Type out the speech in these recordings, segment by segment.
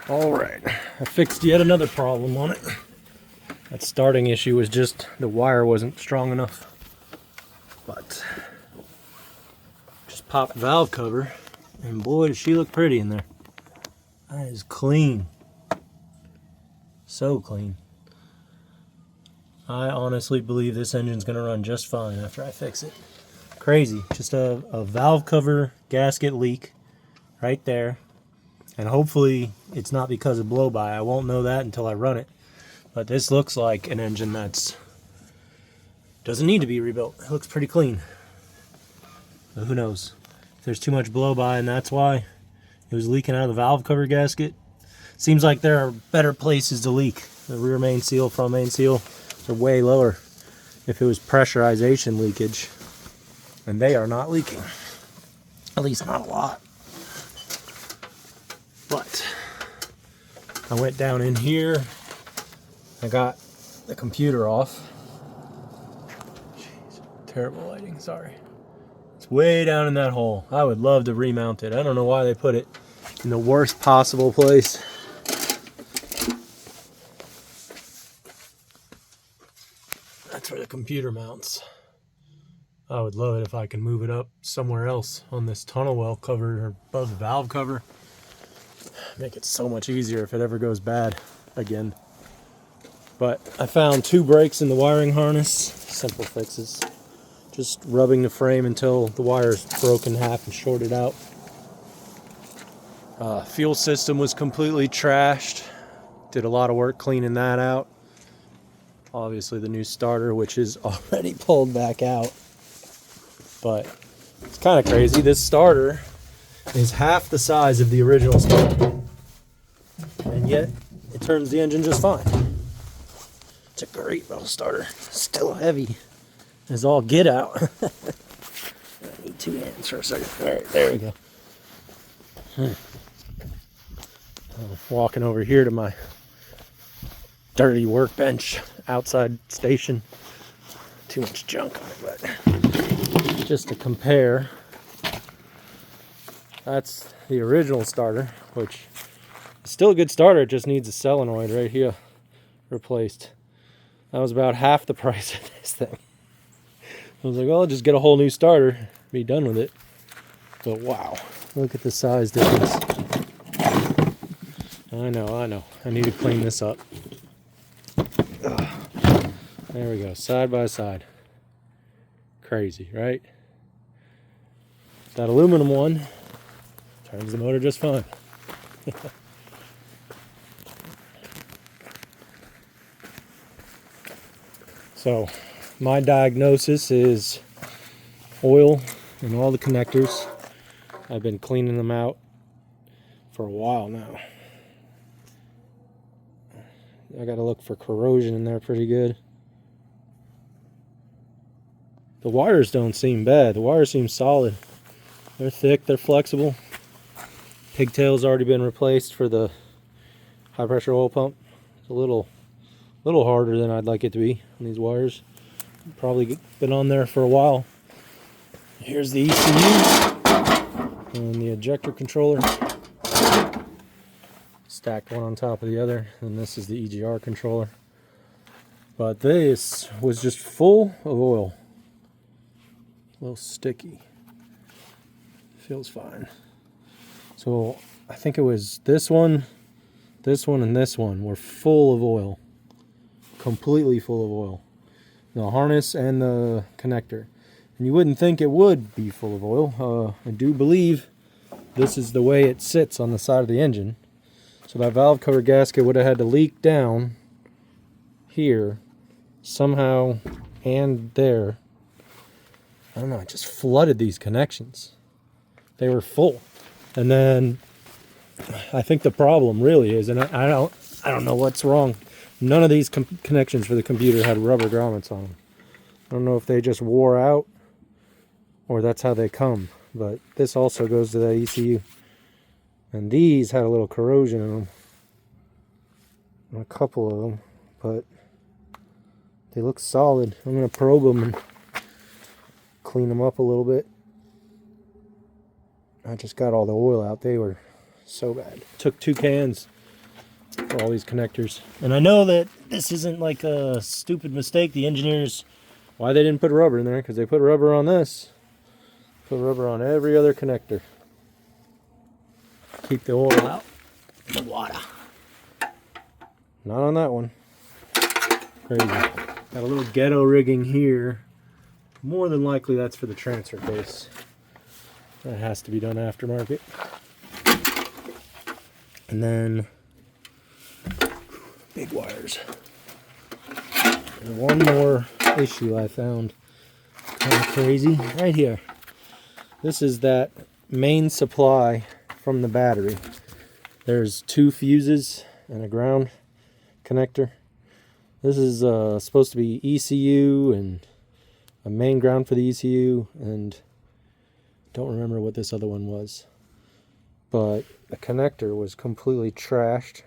Alright, I fixed yet another problem on it. That starting issue was just the wire wasn't strong enough. But just popped the valve cover, and boy does she look pretty in there. That is clean. So clean. I honestly believe this engine's gonna run just fine after I fix it. Crazy, just a valve cover gasket leak right there. And hopefully it's not because of blow-by. I won't know that until I run it. But this looks like an engine that's doesn't need to be rebuilt. It looks pretty clean. But who knows? If there's too much blow-by and that's why it was leaking out of the valve cover gasket. Seems like there are better places to leak. The rear main seal, front main seal are way lower if it was pressurization leakage. And they are not leaking. At least not a lot. But I went down in here. I got the computer off. Jeez, terrible lighting, sorry. It's way down in that hole. I would love to remount it. I don't know why they put it in the worst possible place. That's where the computer mounts. I would love it if I can move it up somewhere else on this tunnel well cover or above the valve cover. Make it so much easier if it ever goes bad again. But I found 2 breaks in the wiring harness. Simple fixes. Just rubbing the frame until the wire's broken in half and shorted out. Fuel system was completely trashed. Did a lot of work cleaning that out. Obviously the new starter, which is already pulled back out. But it's kind of crazy. This starter is half the size of the original starter. And yet it turns the engine just fine. It's a great little starter. Still heavy as all get out. I need 2 hands for a second. Alright, there we go. I'm walking over here to my dirty workbench outside station. Too much junk on it, but just to compare, that's the original starter, which is still a good starter. It just needs a solenoid right here replaced. That was about half the price of this thing. I was like, well, I'll just get a whole new starter, be done with it. But wow, look at the size difference. I know. I need to clean this up. Ugh. There we go, side by side. Crazy, right? That aluminum one turns the motor just fine. So, my diagnosis is oil in all the connectors. I've been cleaning them out for a while now. I gotta look for corrosion in there pretty good. The wires don't seem bad. The wires seem solid. They're thick, they're flexible. Pigtail's already been replaced for the high pressure oil pump. It's a little harder than I'd like it to be on these wires. Probably been on there for a while. Here's the ECU and the ejector controller. Stacked one on top of the other. And this is the EGR controller. But this was just full of oil. A little sticky. Feels fine. So I think it was this one, and this one were full of oil. Completely full of oil. The harness and the connector. And you wouldn't think it would be full of oil. I do believe this is the way it sits on the side of the engine. So that valve cover gasket would have had to leak down here somehow and there. I don't know, it just flooded these connections. They were full. And then I think the problem really is, and I don't know what's wrong. None of these connections for the computer had rubber grommets on them. I don't know if they just wore out or that's how they come. But this also goes to that ECU. And these had a little corrosion in them. And a couple of them. But they look solid. I'm going to probe them and clean them up a little bit. I just got all the oil out. They were so bad. Took 2 cans for all these connectors. And I know that this isn't like a stupid mistake. The engineers, why they didn't put rubber in there, because they put rubber on this. Put rubber on every other connector. Keep the oil out of the water. Not on that one. Crazy. Got a little ghetto rigging here. More than likely that's for the transfer case. That has to be done aftermarket. And then big wires. And one more issue I found kind of crazy right here. This is that main supply from the battery. There's 2 fuses and a ground connector. This is supposed to be ECU and a main ground for the ECU, and don't remember what this other one was. But the connector was completely trashed.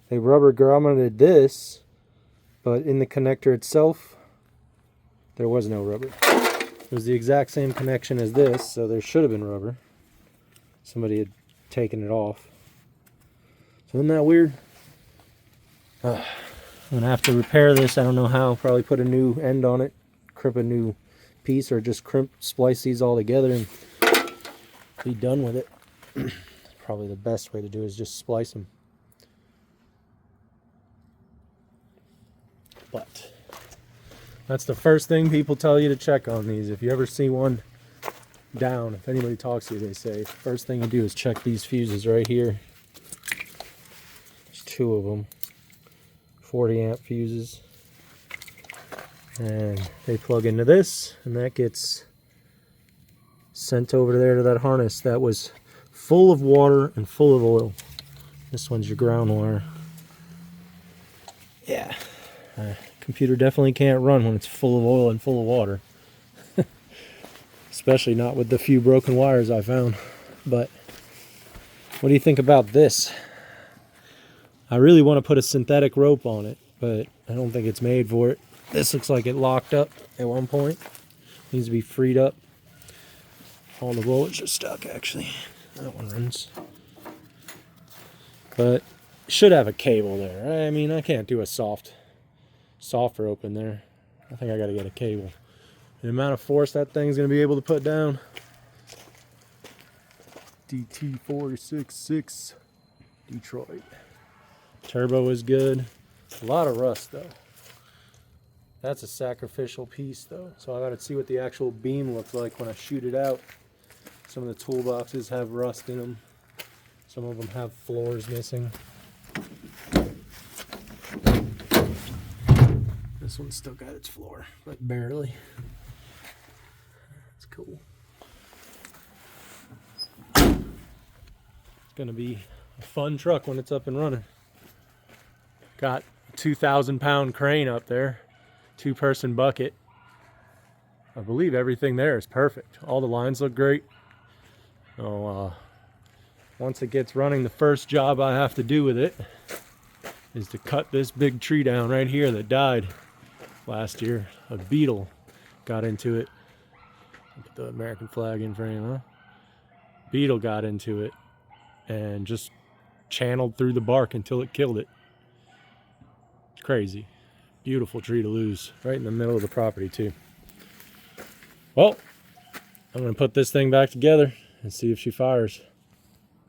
They rubber grommeted this, but in the connector itself, there was no rubber. It was the exact same connection as this, so there should have been rubber. Somebody had taken it off. So isn't that weird? I'm gonna have to repair this. I don't know how. Probably put a new end on it, crimp a new piece, or just splice these all together and be done with it. Probably the best way to do is just splice them. But that's the first thing people tell you to check on these. If you ever see one down, if anybody talks to you, they say first thing you do is check these fuses right here. There's 2 of them, 40 amp fuses, and they plug into this, and that gets sent over there to that harness that was full of water and full of oil. This one's your ground wire. Yeah, computer definitely can't run when it's full of oil and full of water. Especially not with the few broken wires I found. But what do you think about this? I really want to put a synthetic rope on it, but I don't think it's made for it. This looks like it locked up at one point. Needs to be freed up. All the rollers are stuck, actually. That one runs. But should have a cable there. I mean, I can't do a soft rope in there. I think I got to get a cable. The amount of force that thing's going to be able to put down. DT466 Detroit. Turbo is good. A lot of rust though. That's a sacrificial piece though. So I got to see what the actual beam looks like when I shoot it out. Some of the toolboxes have rust in them. Some of them have floors missing. This one's still got its floor, but barely. That's cool. It's gonna be a fun truck when it's up and running. Got a 2,000-pound crane up there, 2-person bucket. I believe everything there is perfect. All the lines look great. So once it gets running, the first job I have to do with it is to cut this big tree down right here that died last year. A beetle got into it. Put the American flag in frame, huh? Beetle got into it and just channeled through the bark until it killed it. It's crazy. Beautiful tree to lose. Right in the middle of the property too. Well, I'm gonna put this thing back together and see if she fires.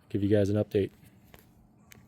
Give you guys an update.